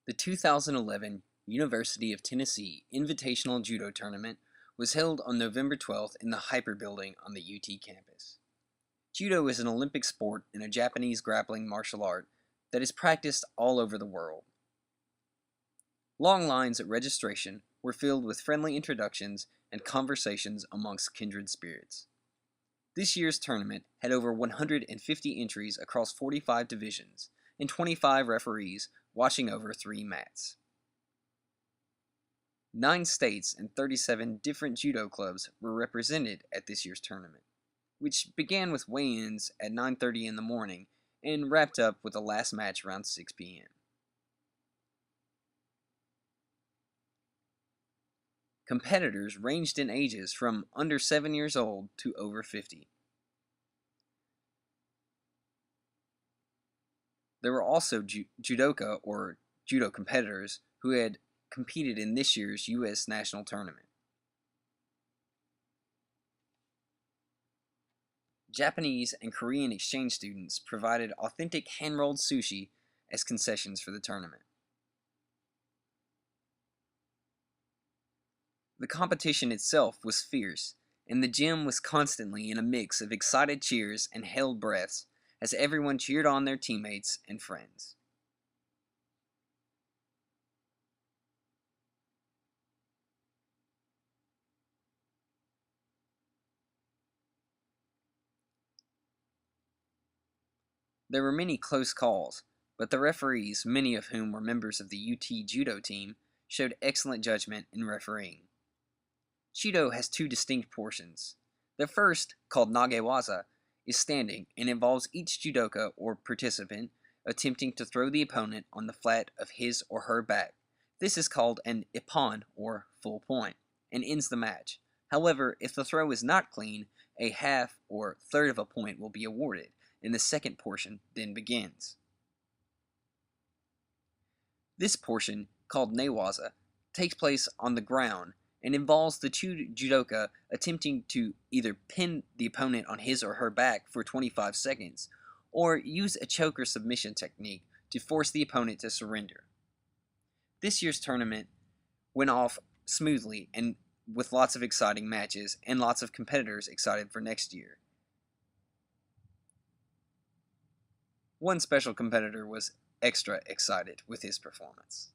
The 2011 University of Tennessee Invitational Judo Tournament was held on November 12th in the Hyper Building on the UT campus. Judo is an Olympic sport and a Japanese grappling martial art that is practiced all over the world. Long lines at registration were filled with friendly introductions and conversations amongst kindred spirits. This year's tournament had over 150 entries across 45 divisions and 25 referees watching over 3 mats. 9 states and 37 different judo clubs were represented at this year's tournament, which began with weigh-ins at 9:30 in the morning and wrapped up with the last match around 6 p.m. Competitors ranged in ages from under 7 years old to over 50. There were also judoka or judo competitors who had competed in this year's U.S. national tournament. Japanese and Korean exchange students provided authentic hand-rolled sushi as concessions for the tournament. The competition itself was fierce, and the gym was constantly in a mix of excited cheers and held breaths as everyone cheered on their teammates and friends. There were many close calls, but the referees, many of whom were members of the UT judo team, showed excellent judgment in refereeing. Judo has 2 distinct portions. The first, called nagewaza, is standing and involves each judoka or participant attempting to throw the opponent on the flat of his or her back. This is called an ippon, or full point, and ends the match. However, if the throw is not clean, a half or third of a point will be awarded, and the second portion then begins. This portion, called newaza, takes place on the ground and involves the 2 judoka attempting to either pin the opponent on his or her back for 25 seconds or use a choke or submission technique to force the opponent to surrender. This year's tournament went off smoothly and with lots of exciting matches and lots of competitors excited for next year. One special competitor was extra excited with his performance.